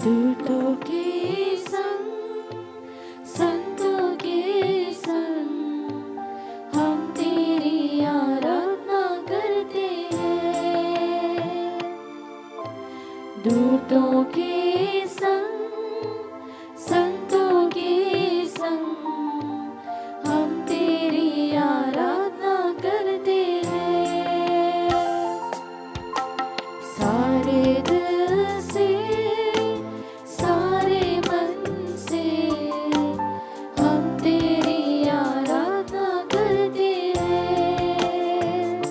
दूतों के संग, संतों के संग हम तेरी आराधना करते हैं। दूतों के संग, संतों के संग हम तेरी आराधना करते हैं। सारे दिल से, सारे मन से हम तेरी आराधना करते हैं।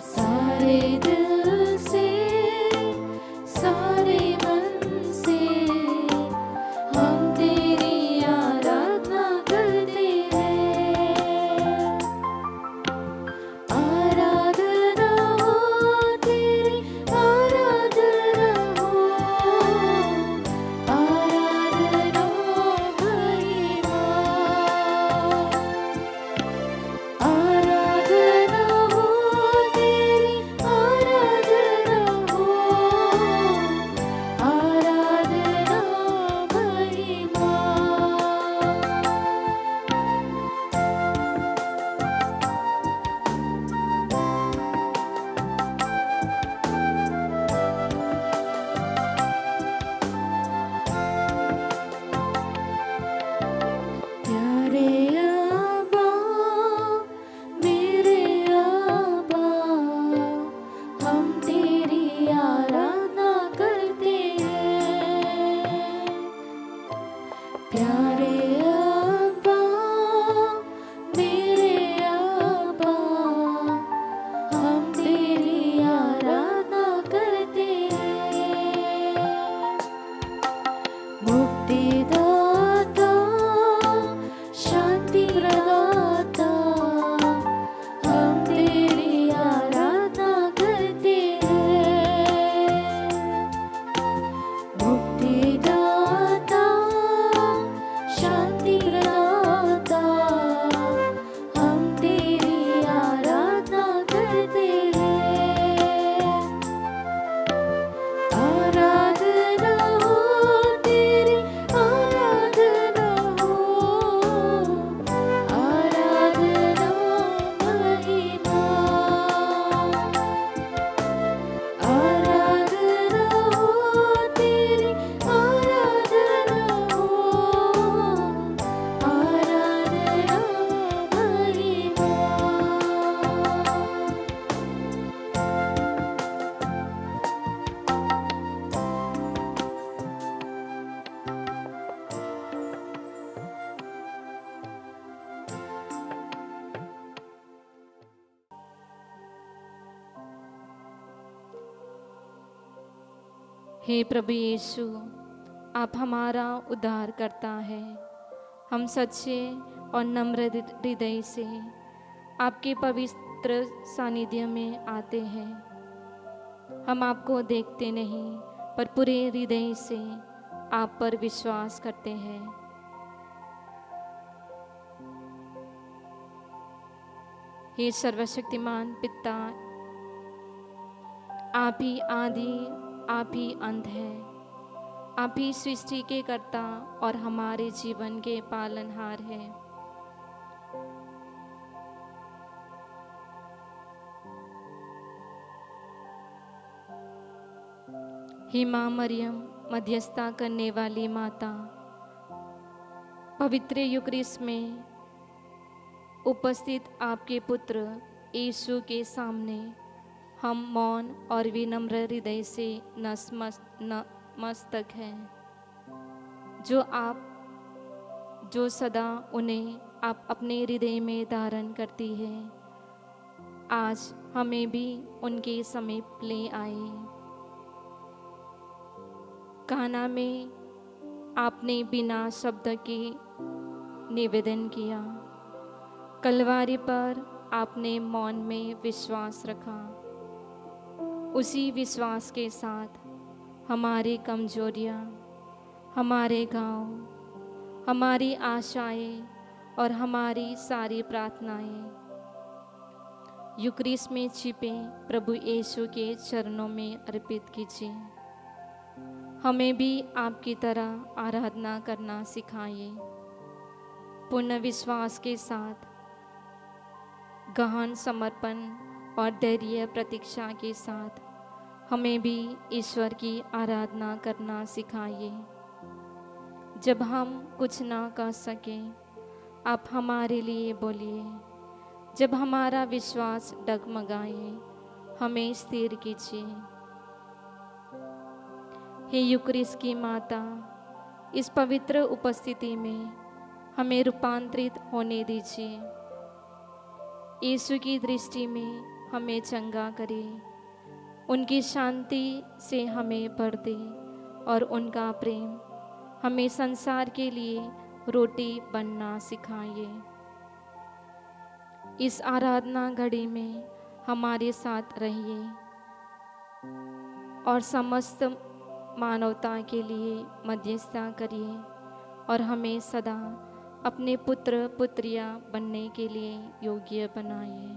सारे दिल से, सारे मन से हम तेरी आराधना करते हैं। आराधना हो तेरी, आराधना हो, आराधना महिमा। आराधना हो तेरी, आराधना हो, आराधना महिमा। प्यारे आबा, मेरे आबा, हम तेरी आराधना करते हैं। प्यारे आबा, मेरे आबा, हम तेरी आराधना करते हैं। मुक्तिदाता, शांति प्रदाता, हम तेरी आराधना करते हैं। मुक्तिदाता, शांति प्रदाता, हम तेरी आराधना करते हैं। आराधना हो तेरी, आराधना हो, आराधना महिमा। आराधना हो तेरी, आराधना हो, आराधना महिमा। हे प्रभु यीशु, आप हमारा उद्धार करता है। हम सच्चे और नम्र हृदय से आपके पवित्र सानिध्य में आते हैं। हम आपको देखते नहीं, पर पूरे हृदय से आप पर विश्वास करते हैं। हे सर्वशक्तिमान पिता, आप ही आदि, आप ही अंत है। आप ही सृष्टि के कर्ता और हमारे जीवन के पालनहार हैं। हे माँ मरियम, मध्यस्थता करने वाली माता, पवित्र यूक्रिस्ट में उपस्थित आपके पुत्र यीशु के सामने हम मौन और विनम्र हृदय से नतमस्तक हैं। जो सदा उन्हें आप अपने हृदय में धारण करती है, आज हमें भी उनके समीप ले आए। काना में आपने बिना शब्द के निवेदन किया। कलवारी पर आपने मौन में विश्वास रखा। उसी विश्वास के साथ हमारी कमजोरियाँ, हमारे गांव, हमारी आशाएं और हमारी सारी प्रार्थनाएं यूक्रिस्ट में छिपे प्रभु यीशु के चरणों में अर्पित कीजिए। हमें भी आपकी तरह आराधना करना सिखाइए। पूर्ण विश्वास के साथ, गहन समर्पण और धैर्य प्रतीक्षा के साथ हमें भी ईश्वर की आराधना करना सिखाइए। जब हम कुछ ना कर सकें, आप हमारे लिए बोलिए। जब हमारा विश्वास डगमगाए, हमें स्थिर कीजिए। हे यूक्रिस्ट की माता, इस पवित्र उपस्थिति में हमें रूपांतरित होने दीजिए। यीशु की दृष्टि में हमें चंगा करे, उनकी शांति से हमें भर दे और उनका प्रेम हमें संसार के लिए रोटी बनना सिखाइए। इस आराधना घड़ी में हमारे साथ रहिए और समस्त मानवता के लिए मध्यस्थता करिए और हमें सदा अपने पुत्र पुत्रियां बनने के लिए योग्य बनाइए।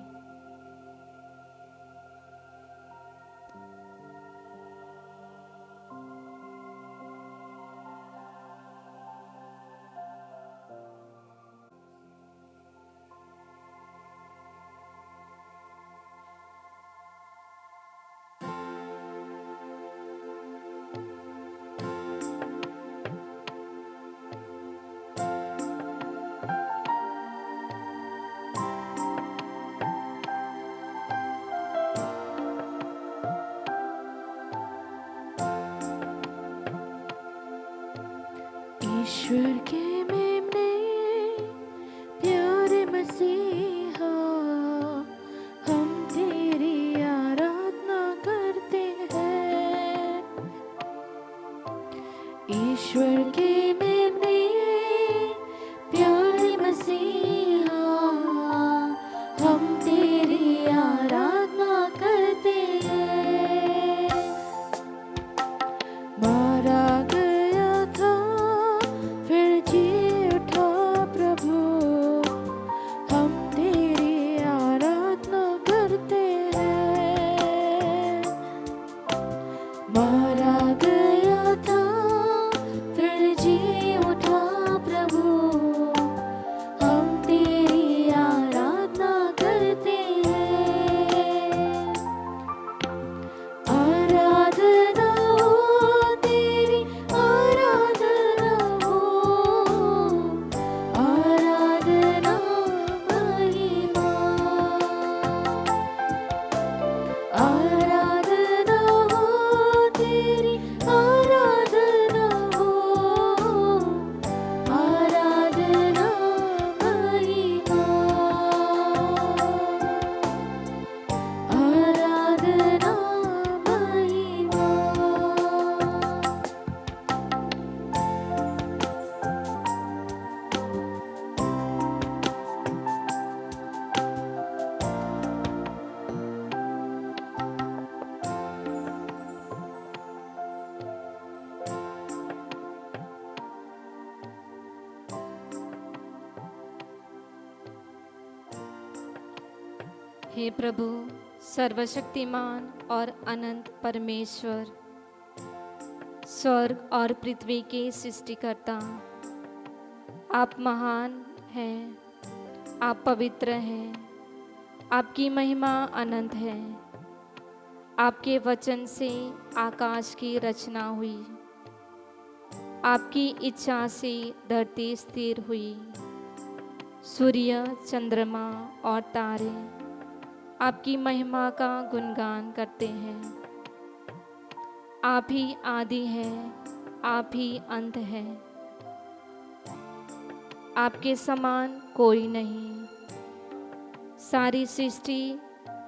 ईश्वर के मेमने प्यारे मसीहा, हम तेरी आराधना करते हैं। ईश्वर के मेमने प्यारे मसीहा, हम तेरी आराधना करते हैं। मारा गया था फिर जी उठा प्रभु, हम तेरी आराधना करते हैं। मारा गया था फिर जी उठा प्रभु, हम तेरी आराधना करते हैं। आराधना हो तेरी, आराधना हो, आराधना महिमा। आराधना हो तेरी, आराधना हो, आराधना महिमा। आराधना महिमा। हे प्रभु, सर्वशक्तिमान और अनंत परमेश्वर, स्वर्ग और पृथ्वी के सृष्टिकर्ता, आप महान हैं, आप पवित्र हैं, आपकी महिमा अनंत है। आपके वचन से आकाश की रचना हुई, आपकी इच्छा से धरती स्थिर हुई। सूर्य, चंद्रमा और तारे आपकी महिमा का गुणगान करते हैं। आप ही आदि हैं, आप ही अंत हैं, आपके समान कोई नहीं। सारी सृष्टि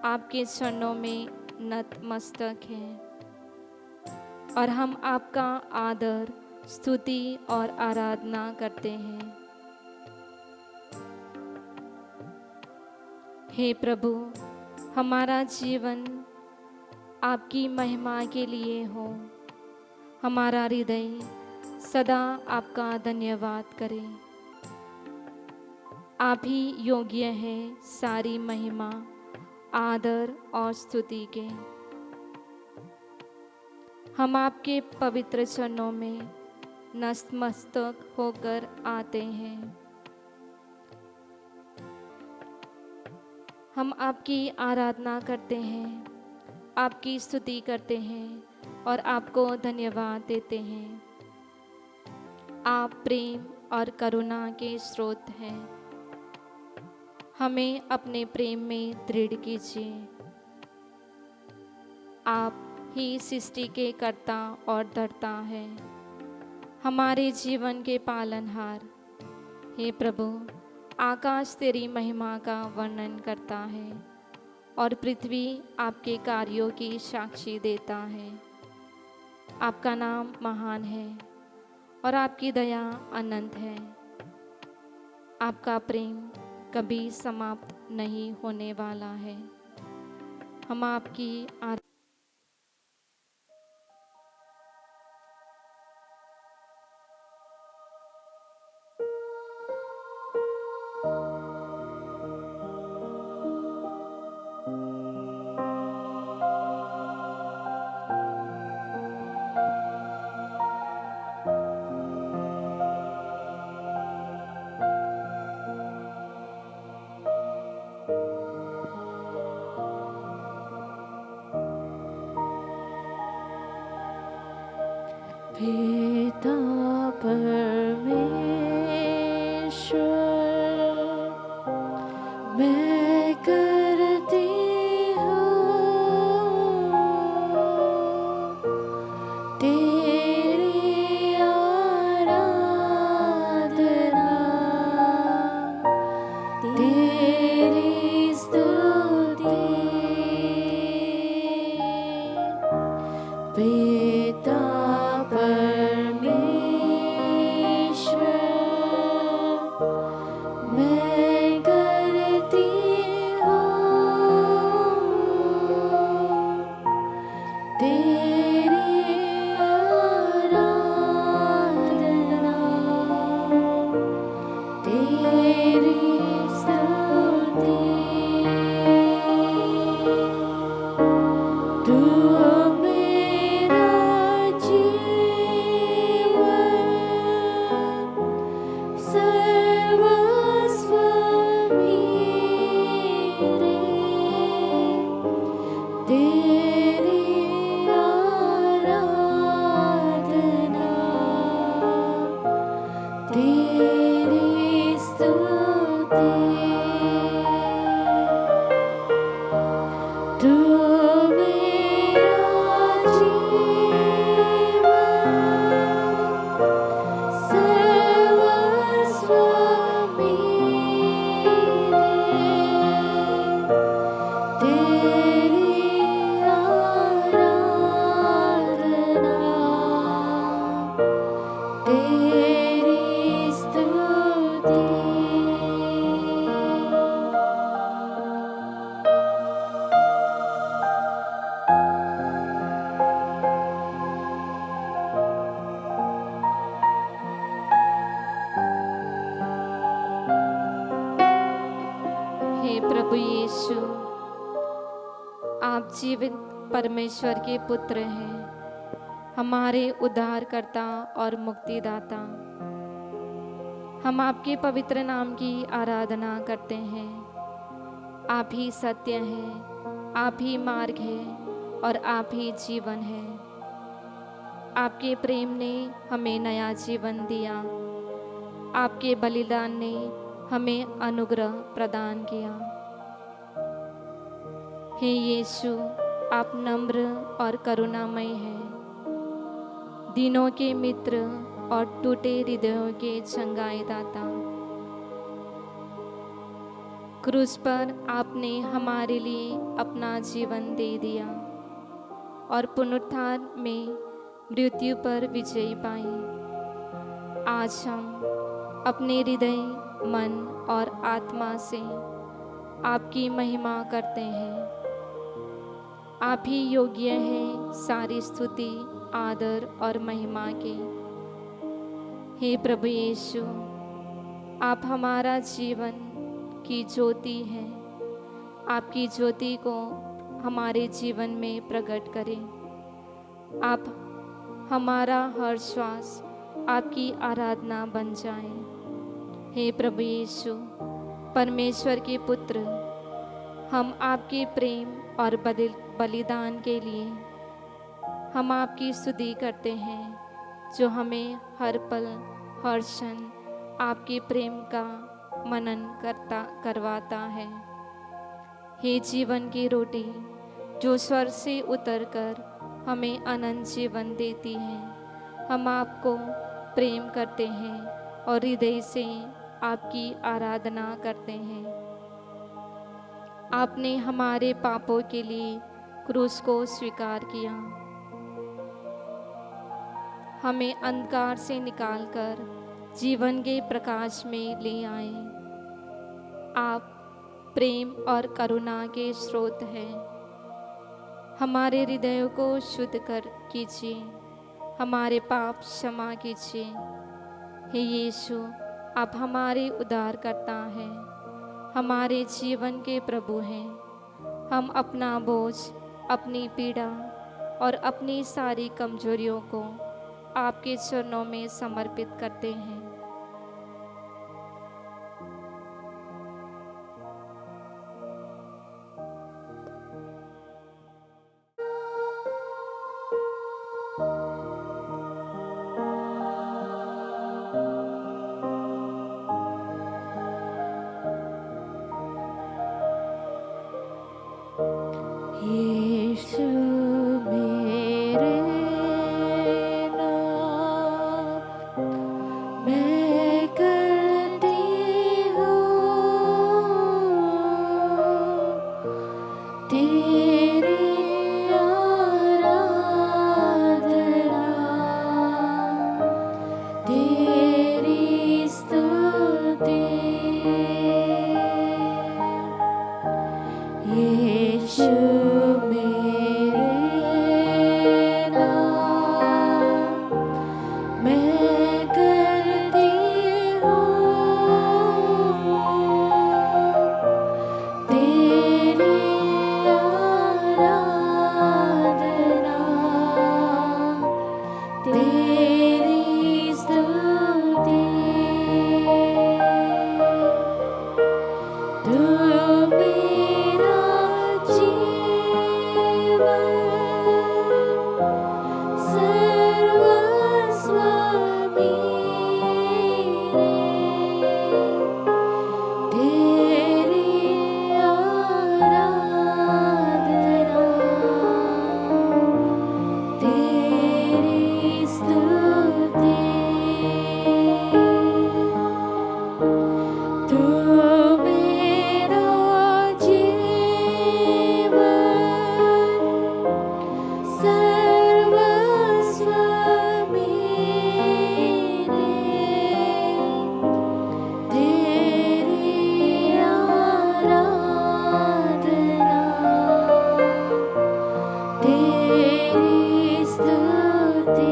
आपके चरणों में नतमस्तक है और हम आपका आदर, स्तुति और आराधना करते हैं। हे प्रभु, हमारा जीवन आपकी महिमा के लिए हो। हमारा हृदय सदा आपका धन्यवाद करे। आप ही योग्य है सारी महिमा, आदर और स्तुति के। हम आपके पवित्र चरणों में नतमस्तक होकर आते हैं। हम आपकी आराधना करते हैं, आपकी स्तुति करते हैं और आपको धन्यवाद देते हैं। आप प्रेम और करुणा के स्रोत हैं। हमें अपने प्रेम में दृढ़ कीजिए। आप ही सृष्टि के कर्ता और धर्ता है, हमारे जीवन के पालनहार। हे प्रभु, आकाश तेरी महिमा का वर्णन करता है और पृथ्वी आपके कार्यों की साक्षी देता है। आपका नाम महान है और आपकी दया अनंत है। आपका प्रेम कभी समाप्त नहीं होने वाला है। हम आपकी पिता परमेश्वर, मैं करती हूँ तेरी आराधना, तेरी स्तुति। पिता परमेश्वर, मैं करती हूँ तेरी आराधना, तेरी स्तुति। तू मेरा जीवन, सर्वस्व मेरे, तेरी आराधना, तेरी स्तुति। तू मेरा जीवन, सर्वस्व मेरे, तेरी आराधना, तेरी स्तुति। हे प्रभु यीशु, आप जीवित परमेश्वर के पुत्र हैं, हमारे उद्धारकर्ता और मुक्तिदाता। हम आपके पवित्र नाम की आराधना करते हैं। आप ही सत्य हैं, आप ही मार्ग है और आप ही जीवन है। आपके प्रेम ने हमें नया जीवन दिया। आपके बलिदान ने हमें अनुग्रह प्रदान किया। हे यीशु, आप नम्र और करुणामय हैं, दीनों के मित्र और टूटे हृदयों के चंगाईदाता। क्रूस पर आपने हमारे लिए अपना जीवन दे दिया और पुनरुत्थान में मृत्यु पर विजय पाई। आज हम अपने हृदय, मन और आत्मा से आपकी महिमा करते हैं। आप ही योग्य हैं सारी स्तुति, आदर और महिमा के। हे प्रभु यीशु, आप हमारा जीवन की ज्योति हैं। आपकी ज्योति को हमारे जीवन में प्रकट करें। आप हमारा हर श्वास आपकी आराधना बन जाए। हे प्रभु यीशु, परमेश्वर के पुत्र, हम आपके प्रेम और बलिदान के लिए हम आपकी स्तुति करते हैं, जो हमें हर पल हर क्षण आपके प्रेम का मनन करवाता है। हे जीवन की रोटी, जो स्वर्ग से उतरकर हमें अनंत जीवन देती है, हम आपको प्रेम करते हैं और हृदय से आपकी आराधना करते हैं। आपने हमारे पापों के लिए क्रूस को स्वीकार किया, हमें अंधकार से निकालकर जीवन के प्रकाश में ले आए। आप प्रेम और करुणा के स्रोत हैं। हमारे हृदयों को शुद्ध कर कीजिए, हमारे पाप क्षमा कीजिए। हे यीशु, आप हमारे उद्धारकर्ता हैं, हमारे जीवन के प्रभु हैं। हम अपना बोझ, अपनी पीड़ा और अपनी सारी कमजोरियों को आपके चरणों में समर्पित करते हैं। यीशु मेरे नाम मैं करती हूँ तेरी आराधना, तेरी स्तुति। यीशु मेरे नाम मैं करती हूँ तेरी आराधना, तेरी स्तुति। तू मेरा जीवन सर्वस्व मेरे, तेरी आराधना, तेरी स्तुति। तू मेरा जीवन सर्वस्व मेरे, तेरी आराधना, तेरी स्तुति।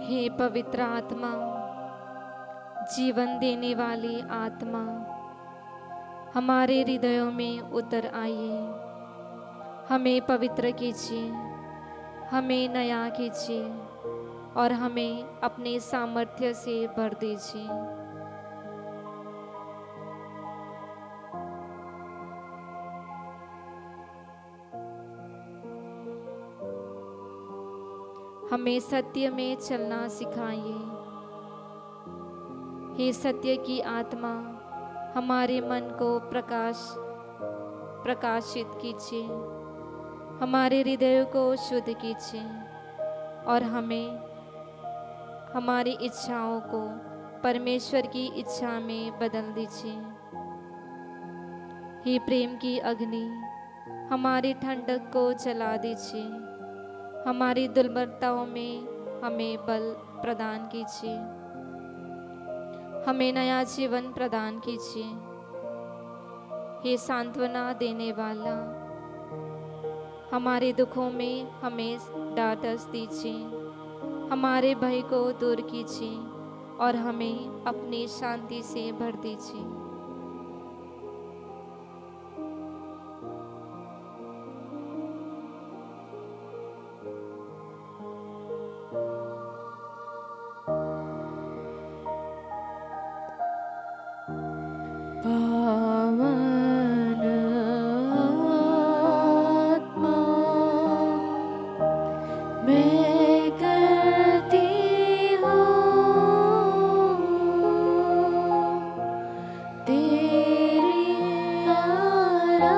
हे पवित्र आत्मा, जीवन देने वाली आत्मा, हमारे हृदयों में उतर आइए। हमें पवित्र कीजिए, हमें नया कीजिए और हमें अपने सामर्थ्य से भर दीजिए। हमें सत्य में चलना सिखाइए। हे सत्य की आत्मा, हमारे मन को प्रकाशित कीजिए, हमारे हृदय को शुद्ध कीजिए और हमें हमारी इच्छाओं को परमेश्वर की इच्छा में बदल दीजिए। हे प्रेम की अग्नि, हमारी ठंडक को जला दीजिए, हमारी दुर्बलताओं में हमें बल प्रदान कीजिए, हमें नया जीवन प्रदान कीजिए। हे सांत्वना देने वाला, हमारे दुखों में हमें ढाढ़स दीजिए, हमारे भय को दूर कीजिए और हमें अपनी शांति से भर दीजिए। पावन आत्मा मैं करती हूँ तेरी आराधना,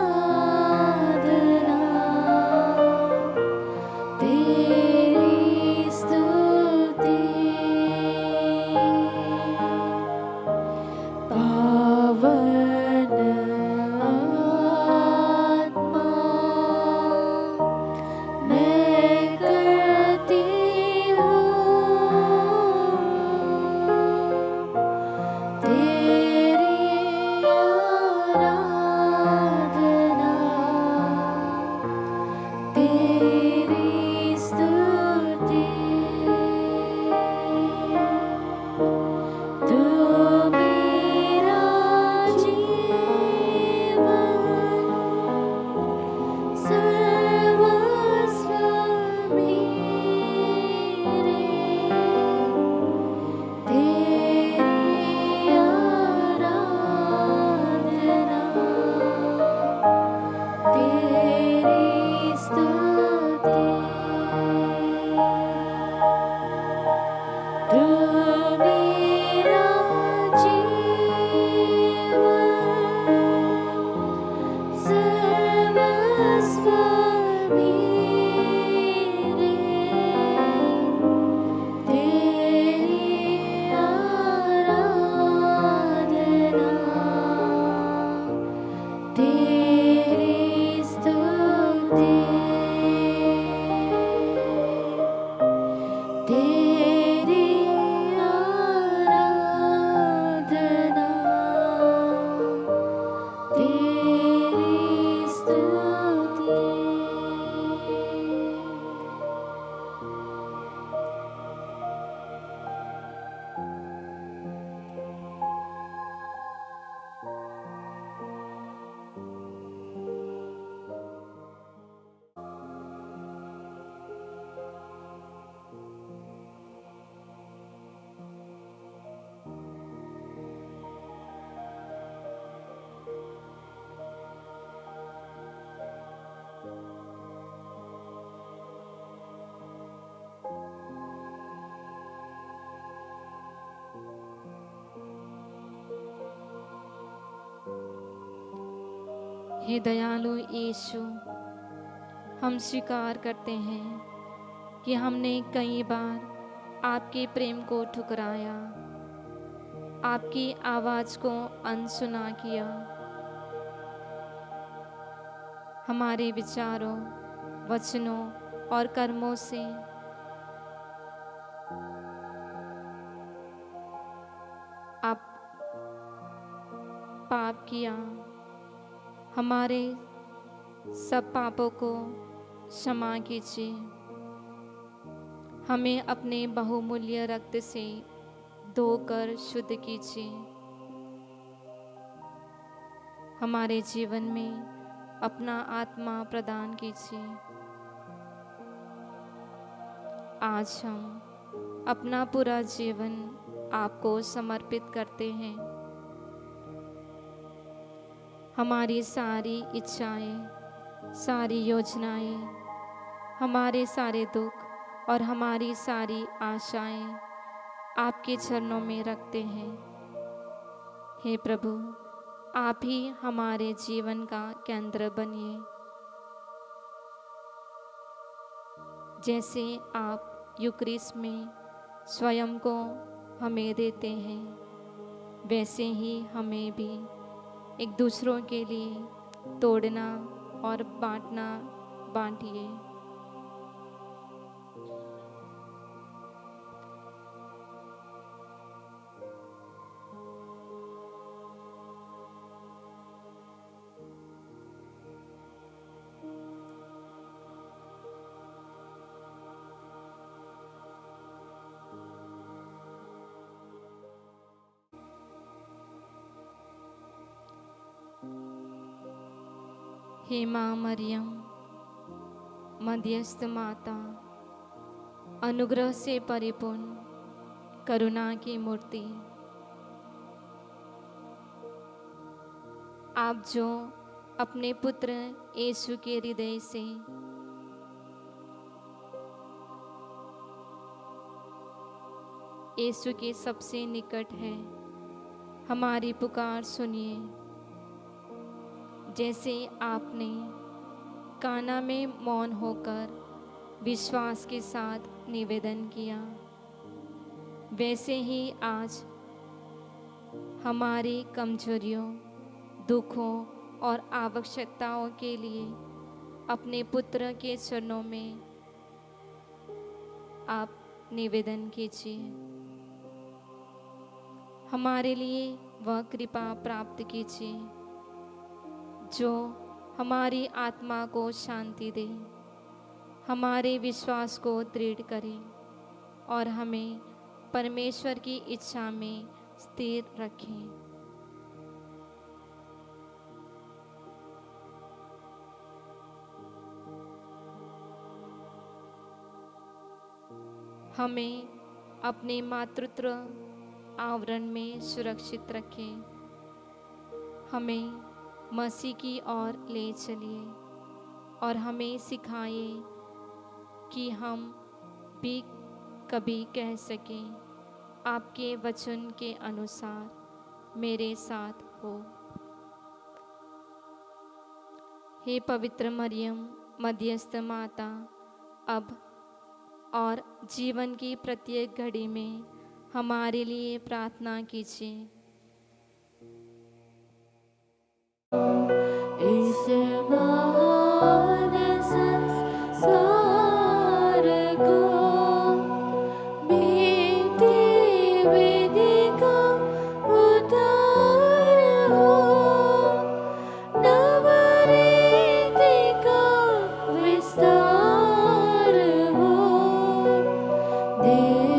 तेरी स्तुति। पावन आत्मा मैं करती हूँ तेरी आराधना, तेरी स्तुति। तू मेरा जीवन सर्वस्व मेरे, तेरी आराधना, तेरी स्तुति। तू मेरा जीवन सर्वस्व मेरे, तेरी आराधना, तेरी स्तुति। तेरी आराधना, तेरी स्तुति। हे दयालु यीशु, हम स्वीकार करते हैं कि हमने कई बार आपके प्रेम को ठुकराया, आपकी आवाज़ को अनसुना किया। हमारे विचारों, वचनों और कर्मों से आप पाप किया। हमारे सब पापों को क्षमा कीजिए। हमें अपने बहुमूल्य रक्त से धोकर शुद्ध कीजिए। हमारे जीवन में अपना आत्मा प्रदान कीजिए। आज हम अपना पूरा जीवन आपको समर्पित करते हैं। हमारी सारी इच्छाएं, सारी योजनाएं, हमारे सारे दुख और हमारी सारी आशाएं आपके चरणों में रखते हैं। हे प्रभु, आप ही हमारे जीवन का केंद्र बनिए। जैसे आप यूक्रिस्ट में स्वयं को हमें देते हैं, वैसे ही हमें भी एक दूसरों के लिए तोड़ना और बांटिए। हे माँ मरियम, मध्यस्थ माता, अनुग्रह से परिपूर्ण, करुणा की मूर्ति, आप जो अपने पुत्र यीशु के हृदय से यीशु के सबसे निकट है, हमारी पुकार सुनिए। जैसे आपने काना में मौन होकर विश्वास के साथ निवेदन किया, वैसे ही आज हमारी कमजोरियों, दुखों और आवश्यकताओं के लिए अपने पुत्र के चरणों में आप निवेदन कीजिए। हमारे लिए वह कृपा प्राप्त कीजिए जो हमारी आत्मा को शांति दे, हमारे विश्वास को दृढ़ करे और हमें परमेश्वर की इच्छा में स्थिर रखें। हमें अपने मातृत्व आवरण में सुरक्षित रखें। हमें मसीह की ओर ले चलिए और हमें सिखाइए कि हम भी कभी कह सकें, आपके वचन के अनुसार मेरे साथ हो। हे पवित्र मरियम, मध्यस्थ माता, अब और जीवन की प्रत्येक घड़ी में हमारे लिए प्रार्थना कीजिए। इस महान संसार को बीती विधि का उद्धार हो, नवरीति का विस्तार हो, देव